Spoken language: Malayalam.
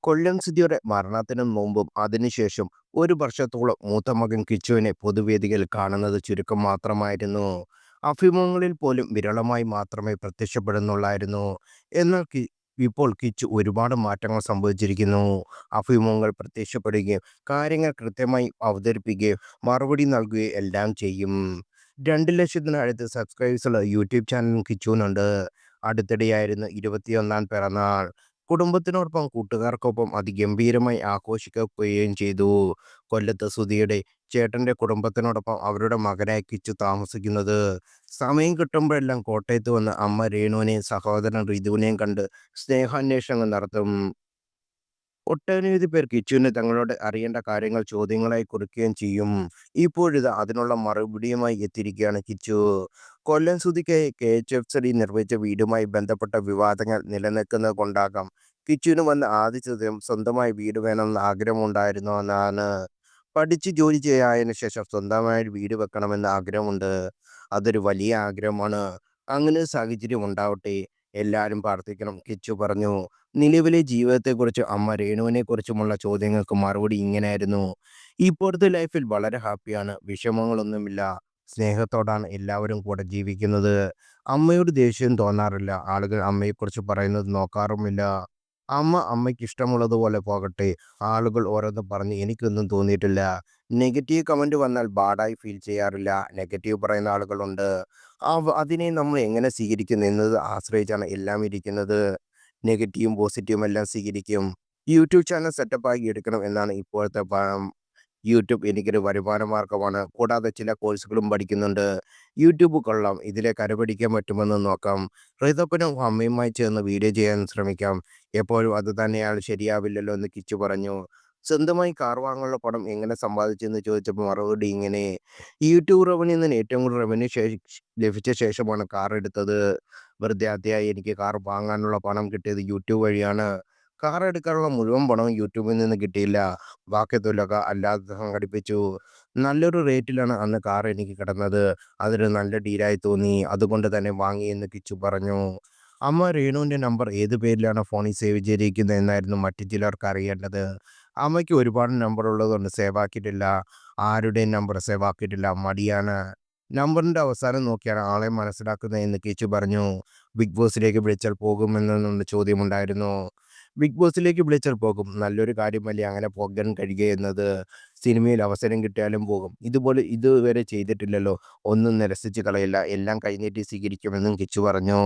കൊല്ലം സുധിയുടെ മരണത്തിന് മുമ്പും അതിനുശേഷം ഒരു വർഷത്തോളം മൂത്ത മകൻ കിച്ചുവിനെ പൊതുവേദികളിൽ കാണുന്നത് ചുരുക്കം മാത്രമായിരുന്നു. അഭിമുഖങ്ങളിൽ പോലും വിരളമായി മാത്രമേ പ്രത്യക്ഷപ്പെടുന്നുള്ളായിരുന്നു. എന്നാൽ ഇപ്പോൾ കിച്ചു ഒരുപാട് മാറ്റങ്ങൾ സംഭവിച്ചിരിക്കുന്നു. അഭിമുഖങ്ങൾ പ്രത്യക്ഷപ്പെടുകയും കാര്യങ്ങൾ കൃത്യമായി അവതരിപ്പിക്കുകയും മറുപടി നൽകുകയും എല്ലാം ചെയ്യും. 2 ലക്ഷത്തിനടുത്ത് സബ്സ്ക്രൈബേഴ്സുള്ള യൂട്യൂബ് ചാനലും കിച്ചുവിനുണ്ട്. അടുത്തിടെയായിരുന്നു 21ാം പിറന്നാൾ. കുടുംബത്തിനോടൊപ്പം കൂട്ടുകാർക്കൊപ്പം അതിഗംഭീരമായി ആഘോഷിക്കുകയും ചെയ്തു. കൊല്ലത്ത് സുധിയുടെ ചേട്ടന്റെ കുടുംബത്തിനോടൊപ്പം അവരുടെ മകനായി കിച്ചു താമസിക്കുന്നത്. സമയം കിട്ടുമ്പോഴെല്ലാം കോട്ടയത്ത് വന്ന് അമ്മ രേണുവിനെയും സഹോദരൻ റിതുവിനെയും കണ്ട് സ്നേഹാന്വേഷണങ്ങൾ നടത്തും. ഒട്ടനവധി പേർ കിച്ചുവിന് തങ്ങളോട് അറിയേണ്ട കാര്യങ്ങൾ ചോദ്യങ്ങളായി കുറിക്കുകയും ചെയ്യും. ഇപ്പോഴിതാ അതിനുള്ള മറുപടിയുമായി എത്തിയിരിക്കുകയാണ് കിച്ചു. കൊല്ലം സുധിക്ക് KHFCD നിർമ്മിച്ച വീടുമായി ബന്ധപ്പെട്ട വിവാദങ്ങൾ നിലനിൽക്കുന്നത് കൊണ്ടാകാം കിച്ചുവിന് വന്ന ആദ്യ ചോദ്യം സ്വന്തമായി വീട് വേണമെന്ന് ആഗ്രഹമുണ്ടായിരുന്നോ എന്നാണ്. പഠിച്ച് ജോലി ചെയ്യായതിനു ശേഷം സ്വന്തമായി ഒരു വീട് വെക്കണമെന്ന് ആഗ്രഹമുണ്ട്. അതൊരു വലിയ ആഗ്രഹമാണ്. അങ്ങനെ ഒരു സാഹചര്യം ഉണ്ടാവട്ടെ. എല്ലാവരും പ്രാർത്ഥിക്കണം, കിച്ചു പറഞ്ഞു. നിലവിലെ ജീവിതത്തെക്കുറിച്ചും അമ്മ രേണുവിനെക്കുറിച്ചുമുള്ള ചോദ്യങ്ങൾക്ക് മറുപടി ഇങ്ങനെയായിരുന്നു. ഇപ്പോഴത്തെ ലൈഫിൽ വളരെ ഹാപ്പിയാണ്. വിഷമങ്ങളൊന്നുമില്ല. സ്നേഹത്തോടാണ് എല്ലാവരും കൂടെ ജീവിക്കുന്നത്. അമ്മയോട് ദേഷ്യം തോന്നാറില്ല. ആളുകൾ അമ്മയെക്കുറിച്ച് പറയുന്നത് നോക്കാറുമില്ല. അമ്മയ്ക്ക് ഇഷ്ടമുള്ളതുപോലെ പോകട്ടെ. ആളുകൾ ഓരോന്ന് പറഞ്ഞ് എനിക്കൊന്നും തോന്നിയിട്ടില്ല. നെഗറ്റീവ് കമന്റ് വന്നാൽ ബാഡായി ഫീൽ ചെയ്യാറില്ല. നെഗറ്റീവ് പറയുന്ന ആളുകളുണ്ട്. അതിനെ നമ്മൾ എങ്ങനെ സ്വീകരിക്കുന്നു എന്നത് ആശ്രയിച്ചാണ് എല്ലാം ഇരിക്കുന്നത്. നെഗറ്റീവും പോസിറ്റീവും എല്ലാം സ്വീകരിക്കും. യൂട്യൂബ് ചാനൽ സെറ്റപ്പാക്കി എടുക്കണം എന്നാണ് ഇപ്പോഴത്തെ യൂട്യൂബ് എനിക്കൊരു വരുമാന മാർഗമാണ്. കൂടാതെ ചില കോഴ്സുകളും പഠിക്കുന്നുണ്ട്. യൂട്യൂബ് കൊള്ളാം. ഇതിലെ കരപിടിക്കാൻ പറ്റുമെന്ന് നോക്കാം. റിതപ്പനും അമ്മയുമായി ചേർന്ന് വീഡിയോ ചെയ്യാൻ ശ്രമിക്കാം. എപ്പോഴും അത് തന്നെയാണ് ശരിയാവില്ലല്ലോ എന്ന് കിച്ചു പറഞ്ഞു. സ്വന്തമായി കാർ വാങ്ങാനുള്ള പണം എങ്ങനെ സമ്പാദിച്ചെന്ന് ചോദിച്ചപ്പോൾ മറുപടി ഇങ്ങനെ: യൂട്യൂബ് റവന്യൂയിൽ നിന്ന് ഏറ്റവും കൂടുതൽ റവന്യൂ ലഭിച്ച ശേഷമാണ് കാർ എടുത്തത്. വെറുതെ ആദ്യമായി എനിക്ക് കാർ വാങ്ങാനുള്ള പണം കിട്ടിയത് യൂട്യൂബ് വഴിയാണ്. കാർ എടുക്കാനുള്ള മുഴുവൻ പണവും യൂട്യൂബിൽ നിന്ന് കിട്ടിയില്ല. ബാക്കി തുക അല്ലാതെ സംഘടിപ്പിച്ചു. നല്ലൊരു റേറ്റിലാണ് അന്ന് കാർ എനിക്ക് കിടന്നത്. അതൊരു നല്ല ഡീലായി തോന്നി. അതുകൊണ്ട് തന്നെ വാങ്ങി എന്ന് കിച്ചു പറഞ്ഞു. അമ്മ രേണുവിന്റെ നമ്പർ ഏത് പേരിലാണ് ഫോണിൽ സേവ് ചെയ്തിരിക്കുന്നത് എന്നായിരുന്നു മറ്റു ചിലർക്ക് അറിയേണ്ടത്. അമ്മയ്ക്ക് ഒരുപാട് നമ്പർ ഉള്ളതുകൊണ്ട് സേവ് ആക്കിയിട്ടില്ല. ആരുടെയും നമ്പർ സേവ് ആക്കിയിട്ടില്ല. മടിയാണ്. നമ്പറിന്റെ അവസാനം നോക്കിയാണ് ആളെ മനസ്സിലാക്കുന്നത് എന്ന് കിച്ചു പറഞ്ഞു. ബിഗ് ബോസിലേക്ക് വിളിച്ചാൽ പോകുമെന്നുള്ള ചോദ്യമുണ്ടായിരുന്നു. ബിഗ് ബോസിലേക്ക് വിളിച്ചാൽ പോകും. നല്ലൊരു കാര്യമല്ലേ അങ്ങനെ പോകാൻ കഴിയുക എന്നത്. സിനിമയിൽ അവസരം കിട്ടിയാലും പോകും. ഇതുപോലെ ഇതുവരെ ചെയ്തിട്ടില്ലല്ലോ. ഒന്നും നിരസിച്ച് കളയില്ല. എല്ലാം കൈനീട്ടി സ്വീകരിക്കുമെന്നും കിച്ചു പറഞ്ഞു.